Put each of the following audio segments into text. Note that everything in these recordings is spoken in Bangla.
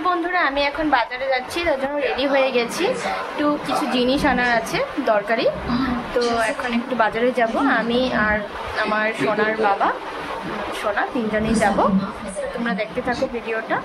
বন্ধুরা আমি এখন বাজারে যাচ্ছি, তার জন্য রেডি হয়ে গেছি। একটু কিছু জিনিস আনার আছে দরকারি, তো এখন একটু বাজারে যাব। আমি আর আমার সোনার বাবা সোনা তিনজনেই যাব। তোমরা দেখতে থাকো ভিডিওটা।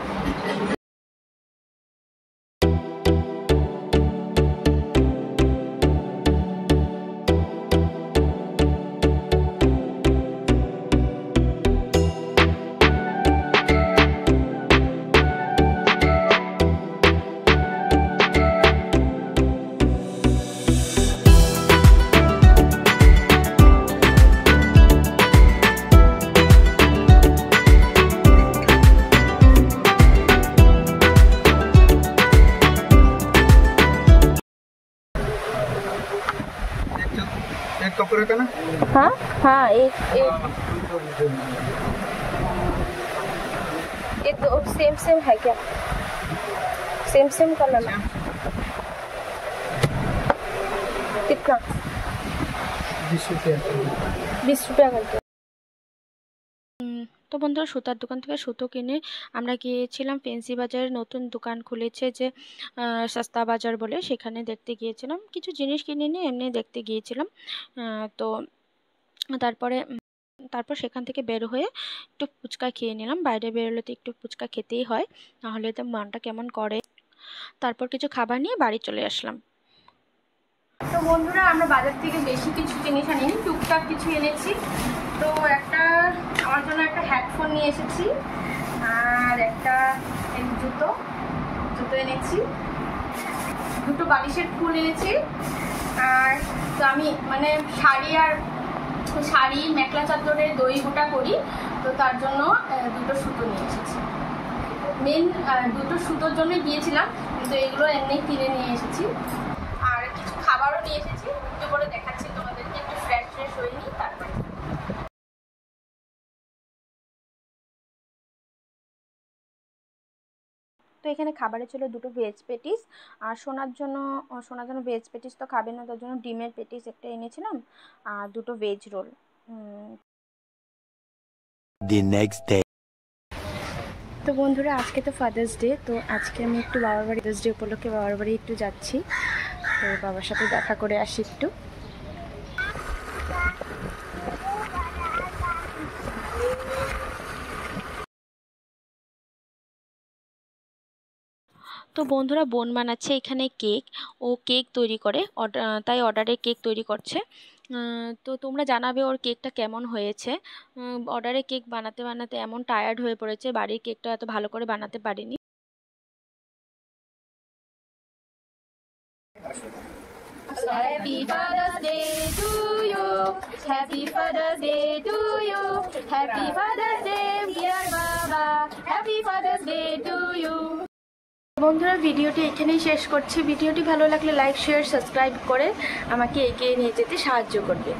एक कपड़े का ना? हाँ हाँ, एक ये दो सेम सेम है क्या? सेम सेम कलर ना? कितना? 20 रुपया। 20 रुपया करके। তো বন্ধুরা সুতার দোকান থেকে সুতো কিনে আমরা গিয়েছিলাম ফেন্সি বাজারে। নতুন দোকান খুলেছে যে সস্তা বাজার বলে, সেখানে দেখতে গিয়েছিলাম। কিছু জিনিস কিনে নিয়ে এমনি দেখতে গিয়েছিলাম। তো তারপর সেখান থেকে বের হয়ে একটু ফুচকা খেয়ে নিলাম। বাইরে বেরোলে তো একটু ফুচকা খেতেই হয়, নাহলে তো মনটা কেমন করে। তারপর কিছু খাবার নিয়ে বাড়ি চলে আসলাম। তো বন্ধুরা আমরা বাজার থেকে বেশি কিছু জিনিস আনিনি, টুকটাক কিছু এনেছি। তো আমার জন্য একটা হেডফোন নিয়ে এসেছি, আর একটা জুতো এনেছি, দুটো বালিশের ফুল এনেছি। আর তো আমি মানে শাড়ি মেখলা চাদরের দই গোটা করি, তো তার জন্য দুটো সুতো নিয়ে এসেছি। মেন দুটো সুতোর জন্য গিয়েছিলাম, কিন্তু এগুলো এমনি কিনে নিয়ে এসেছি। আর কিছু খাবারও নিয়ে এসেছি, একটু করে দেখাচ্ছি তোমাদেরকে। একটু ফ্রেশ হয়ে নিই তারপরে। তো এখানে খাবারে ছিল দুটো ভেজ পেটিস, আর সোনার জন্য ভেজ পেটিস তো খাবে না, তার জন্য ডিমের পেটিস একটা এনেছিলাম, আর দুটো ভেজ রোল। তো বন্ধুরা আজকে তো ফাদার্স ডে, তো আজকে আমি একটু ফাদার্স ডে উপলক্ষে বাবার বাড়ি একটু যাচ্ছি। তো বাবার সাথে দেখা করে আসি একটু। তো বন্ধুরা বোন বানাচ্ছে এখানে কেক, ও কেক তৈরি করে, তাই অর্ডারে কেক তৈরি করছে। তো তোমরা জানাবে ওর কেকটা কেমন হয়েছে। অর্ডারে কেক বানাতে বানাতে এমন টায়ার্ড হয়ে পড়েছে, বাড়ির কেকটা এত ভালো করে বানাতে পারিনি। Happy Father's Day to you, Happy Father's Day to you, Happy Father's Day dear Baba, Happy Father's Day to you. বন্ধুরা ভিডিওটি এখানেই শেষ করছি। ভিডিওটি ভালো লাগলে লাইক শেয়ার সাবস্ক্রাইব করে আমাকে এগিয়ে নিয়ে যেতে সাহায্য করবে।